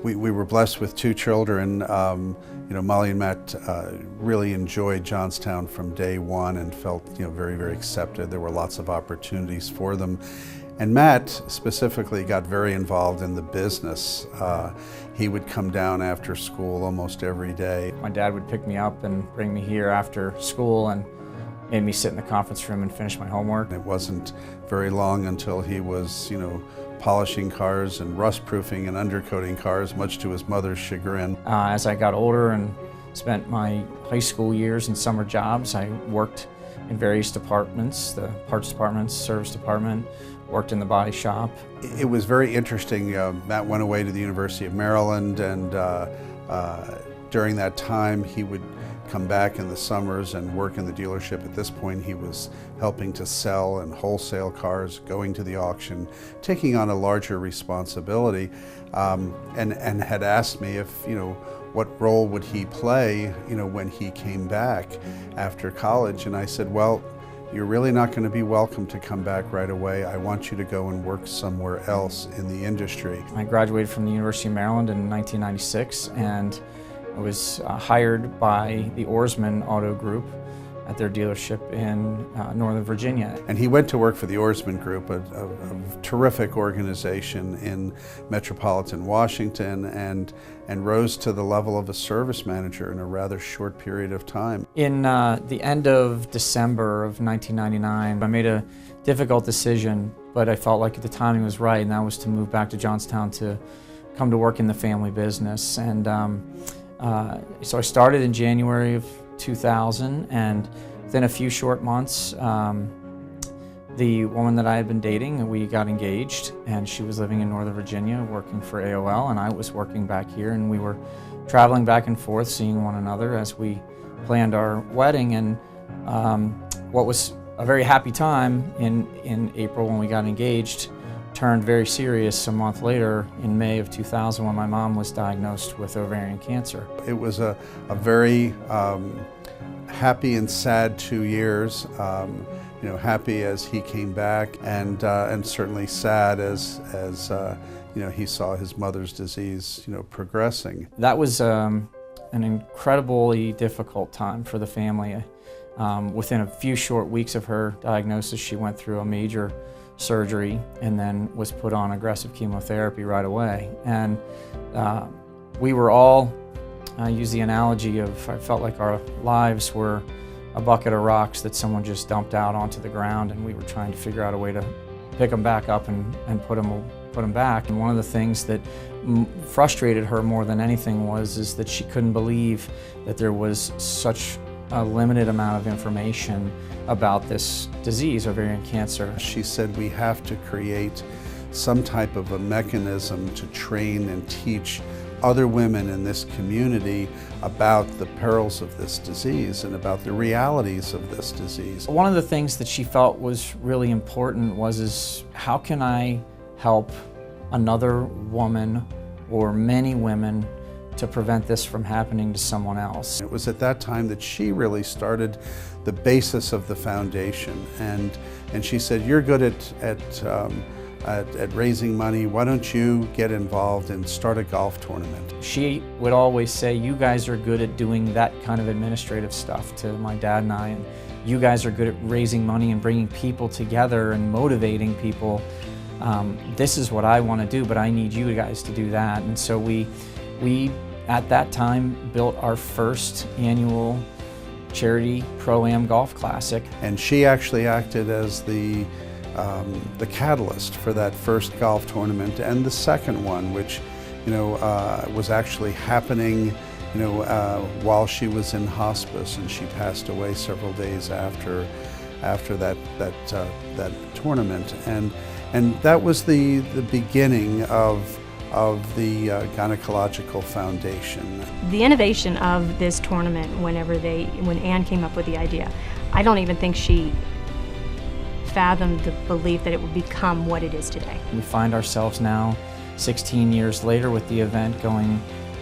We were blessed with two children. Molly and Matt really enjoyed Johnstown from day one and felt very, very accepted. There were lots of opportunities for them. And Matt specifically got very involved in the business. He would come down after school almost every day. My dad would pick me up and bring me here after school and made me sit in the conference room and finish my homework. It wasn't very long until he was, polishing cars and rust-proofing and undercoating cars, much to his mother's chagrin. As I got older and spent my high school years in summer jobs, I worked in various departments, the parts department, service department, worked in the body shop. It was very interesting. Matt went away to the University of Maryland, and during that time he would come back in the summers and work in the dealership. At this point he was helping to sell and wholesale cars, going to the auction, taking on a larger responsibility, and had asked me if, what role would he play, when he came back after college. And I said, well, you're really not going to be welcome to come back right away. I want you to go and work somewhere else in the industry. I graduated from the University of Maryland in 1996, and I was hired by the Oarsman Auto Group at their dealership in Northern Virginia. And he went to work for the Oarsman Group, a terrific organization in metropolitan Washington, and rose to the level of a service manager in a rather short period of time. In the end of December of 1999, I made a difficult decision, but I felt like the timing was right, and that was to move back to Johnstown to come to work in the family business. And so I started in January of 2000, and within a few short months, the woman that I had been dating, we got engaged, and she was living in Northern Virginia working for AOL, and I was working back here, and we were traveling back and forth, seeing one another as we planned our wedding. And what was a very happy time in April when we got engaged turned very serious a month later in May of 2000 when my mom was diagnosed with ovarian cancer. It was a very happy and sad 2 years. Happy as he came back, and certainly sad as he saw his mother's disease progressing. That was an incredibly difficult time for the family. Within a few short weeks of her diagnosis, she went through a major surgery and then was put on aggressive chemotherapy right away. And we were all, I use the analogy of, I felt like our lives were a bucket of rocks that someone just dumped out onto the ground, and we were trying to figure out a way to pick them back up and put them back. And one of the things that frustrated her more than anything is that she couldn't believe that there was such a limited amount of information about this disease, ovarian cancer. She said we have to create some type of a mechanism to train and teach other women in this community about the perils of this disease and about the realities of this disease. One of the things that she felt was really important was how can I help another woman or many women to prevent this from happening to someone else. It was at that time that she really started the basis of the foundation, and she said, you're good at raising money, why don't you get involved and start a golf tournament? She would always say, you guys are good at doing that kind of administrative stuff to my dad and I, and you guys are good at raising money and bringing people together and motivating people. This is what I want to do, but I need you guys to do that. And so we at that time built our first annual charity Pro-Am Golf Classic. And she actually acted as the catalyst for that first golf tournament and the second one, which was actually happening while she was in hospice, and she passed away several days after that tournament. And that was the beginning of the Gynecological Foundation. The innovation of this tournament, when Ann came up with the idea, I don't even think she fathomed the belief that it would become what it is today. We find ourselves now, 16 years later, with the event going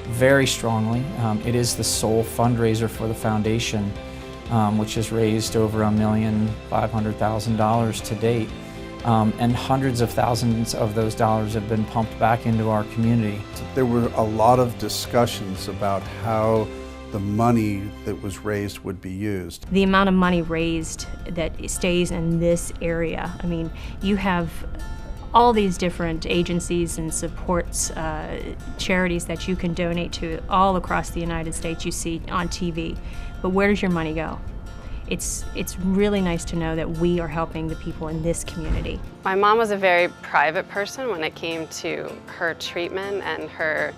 very strongly. It is the sole fundraiser for the foundation, which has raised over $1,500,000 to date. And hundreds of thousands of those dollars have been pumped back into our community. There were a lot of discussions about how the money that was raised would be used. The amount of money raised that stays in this area, I mean, you have all these different agencies and supports, charities that you can donate to all across the United States you see on TV. But where does your money go? It's really nice to know that we are helping the people in this community. My mom was a very private person when it came to her treatment and her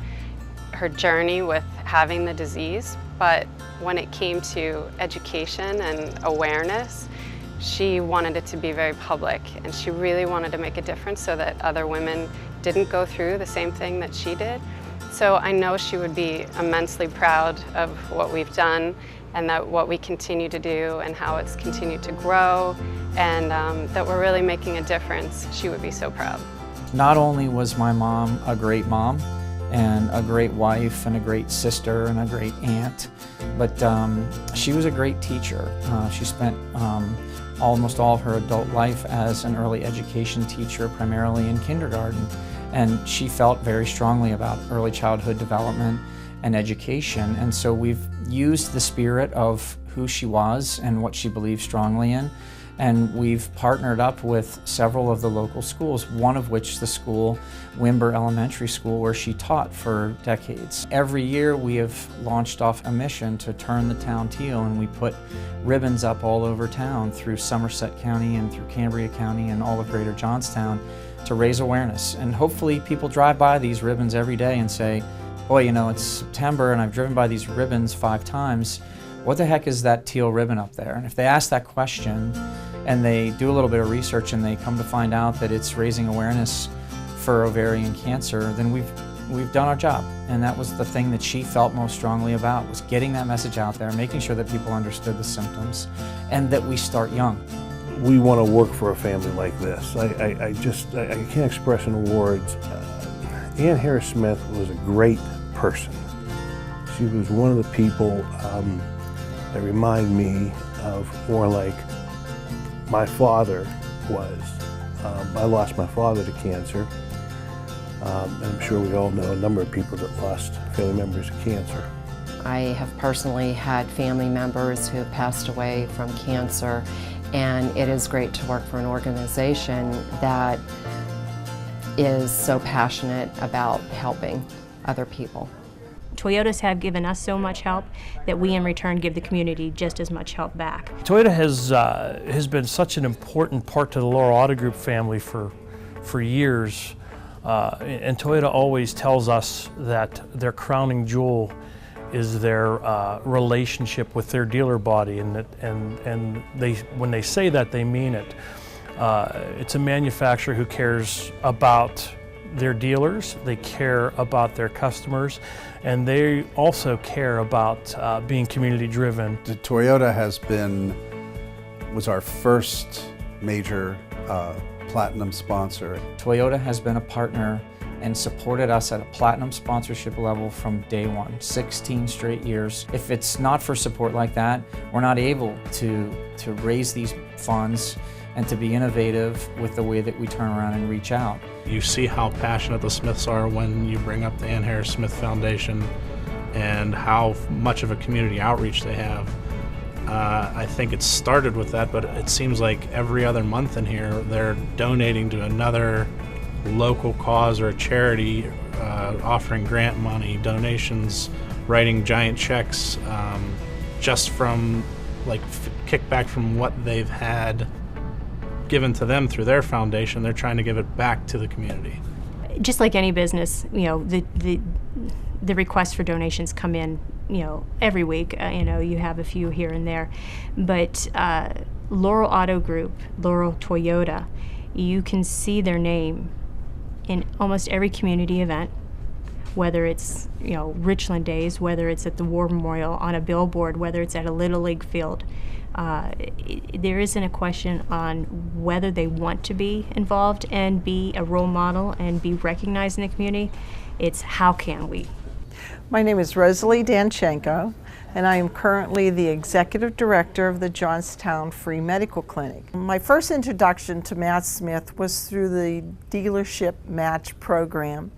journey with having the disease, but when it came to education and awareness, she wanted it to be very public, and she really wanted to make a difference so that other women didn't go through the same thing that she did. So I know she would be immensely proud of what we've done and that what we continue to do and how it's continued to grow, and that we're really making a difference. She would be so proud. Not only was my mom a great mom and a great wife and a great sister and a great aunt, but she was a great teacher. She spent almost all of her adult life as an early education teacher, primarily in kindergarten, and she felt very strongly about early childhood development and education, and so we've used the spirit of who she was and what she believed strongly in, and we've partnered up with several of the local schools, one of which the school, Wimber Elementary School, where she taught for decades. Every year we have launched off a mission to turn the town teal, and we put ribbons up all over town through Somerset County and through Cambria County and all of Greater Johnstown to raise awareness. And hopefully people drive by these ribbons every day and say, boy, you know, it's September and I've driven by these ribbons 5 times. What the heck is that teal ribbon up there? And if they ask that question and they do a little bit of research and they come to find out that it's raising awareness for ovarian cancer, then we've done our job. And that was the thing that she felt most strongly about, was getting that message out there, making sure that people understood the symptoms, and that we start young. We want to work for a family like this. I can't express in words. Ann Harris Smith was a great person. She was one of the people that remind me of more like my father was. I lost my father to cancer, and I'm sure we all know a number of people that lost family members to cancer. I have personally had family members who have passed away from cancer, and it is great to work for an organization that is so passionate about helping other people. Toyotas have given us so much help that we in return give the community just as much help back. Toyota has been such an important part to the Laurel Auto Group family for years, and Toyota always tells us that their crowning jewel is their relationship with their dealer body, and they, when they say that, they mean it. It's a manufacturer who cares about their dealers, they care about their customers, and they also care about being community driven. Toyota was our first major platinum sponsor. Toyota has been a partner and supported us at a platinum sponsorship level from day one, 16 straight years. If it's not for support like that, we're not able to raise these funds and to be innovative with the way that we turn around and reach out. You see how passionate the Smiths are when you bring up the Ann Harris Smith Foundation and how much of a community outreach they have. I think it started with that, but it seems like every other month in here they're donating to another local cause or a charity, offering grant money, donations, writing giant checks, just from like kickback from what they've had given to them through their foundation. They're trying to give it back to the community. Just like any business, you know, the requests for donations come in, you know, every week. You know, you have a few here and there, but Laurel Auto Group, Laurel Toyota, you can see their name in almost every community event, whether it's, you know, Richland Days, whether it's at the War Memorial on a billboard, whether it's at a Little League field. There isn't a question on whether they want to be involved and be a role model and be recognized in the community. It's how can we? My name is ROSALIE DANCHANKO, and I am currently the Executive Director of the Johnstown Free Medical Clinic. My first introduction to Matt Smith was through the dealership match program,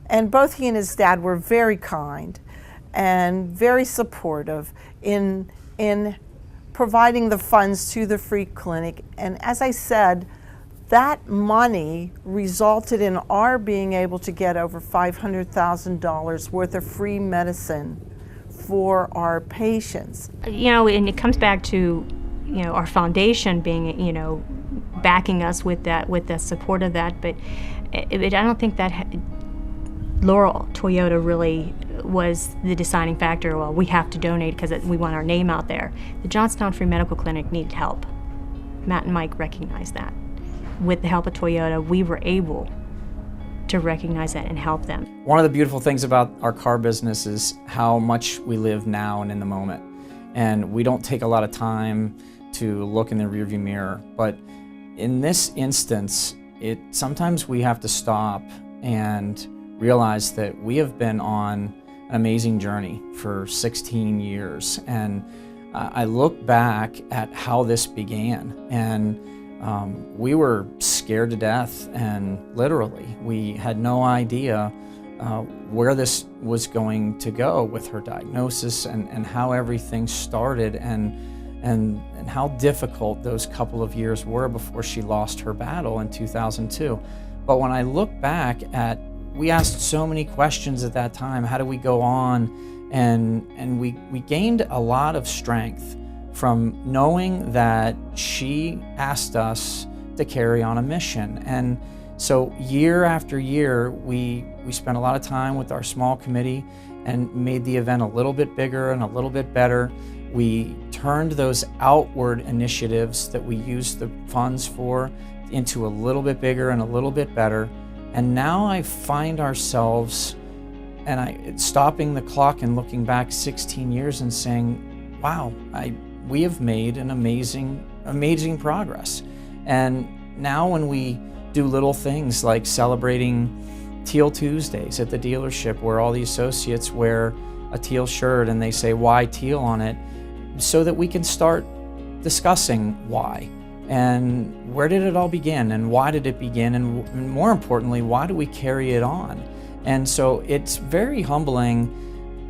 and both he and his dad were very kind and very supportive in providing the funds to the free clinic. And as I said, that money resulted in our being able to get over $500,000 worth of free medicine for our patients. You know, and it comes back to, you know, our foundation being, you know, backing us with that, with the support of that. But I don't think that Laurel Toyota really was the deciding factor. Well, we have to donate because we want our name out there. The Johnstown Free Medical Clinic needed help. Matt and Mike recognized that. With the help of Toyota, we were able to recognize that and help them. One of the beautiful things about our car business is how much we live now and in the moment. And we don't take a lot of time to look in the rearview mirror. But in this instance, sometimes we have to stop and realize that we have been on an amazing journey for 16 years. And I look back at how this began, and we were scared to death, and literally we had no idea where this was going to go with her diagnosis and how everything started, and how difficult those couple of years were before she lost her battle in 2002. But when I look back at, we asked so many questions at that time. How do we go on? And we gained a lot of strength from knowing that she asked us to carry on a mission. And so year after year, we spent a lot of time with our small committee and made the event a little bit bigger and a little bit better. We turned those outward initiatives that we used the funds for into a little bit bigger and a little bit better. And now I find ourselves, stopping the clock and looking back 16 years and saying, wow, we have made an amazing progress. And now when we do little things like celebrating Teal Tuesdays at the dealership, where all the associates wear a teal shirt and they say why teal on it, so that we can start discussing why. And where did it all begin, and why did it begin, and more importantly, why do we carry it on? And so it's very humbling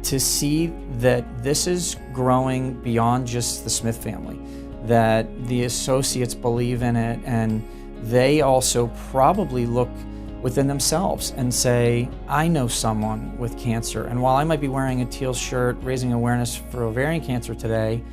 to see that this is growing beyond just the Smith family, that the associates believe in it, and they also probably look within themselves and say, I know someone with cancer, and while I might be wearing a teal shirt raising awareness for ovarian cancer today,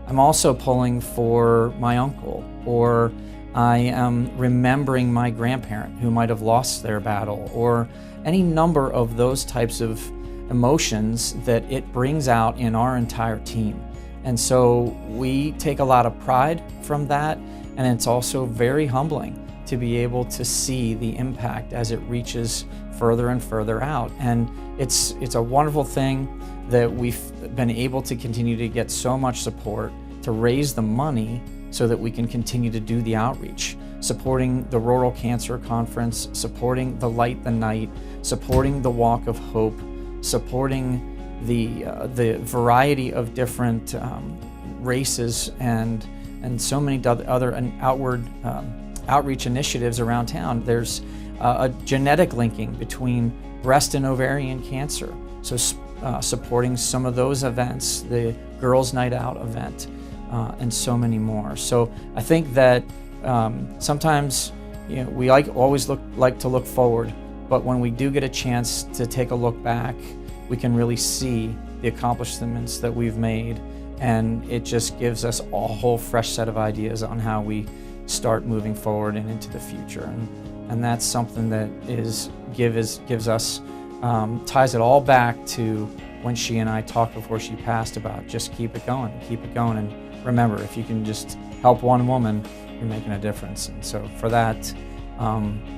I'm also pulling for my uncle, or I am remembering my grandparent who might have lost their battle, or any number of those types of emotions that it brings out in our entire team. And so we take a lot of pride from that, and it's also very humbling to be able to see the impact as it reaches further and further out. And it's a wonderful thing that we've been able to continue to get so much support to raise the money so that we can continue to do the outreach, supporting the Rural Cancer Conference, supporting the Light the Night, supporting the Walk of Hope, supporting the variety of different races and so many other outreach initiatives around town. There's a genetic linking between breast and ovarian cancer, so supporting some of those events, the Girls Night Out event, and so many more. So I think that sometimes, you know, we always like to look forward, but when we do get a chance to take a look back, we can really see the accomplishments that we've made, and it just gives us a whole fresh set of ideas on how we start moving forward and into the future. And that's something that gives us, ties it all back to when she and I talked before she passed about just keep it going. And remember, if you can just help one woman, you're making a difference. And so for that,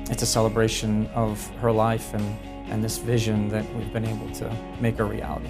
it's a celebration of her life and this vision that we've been able to make a reality.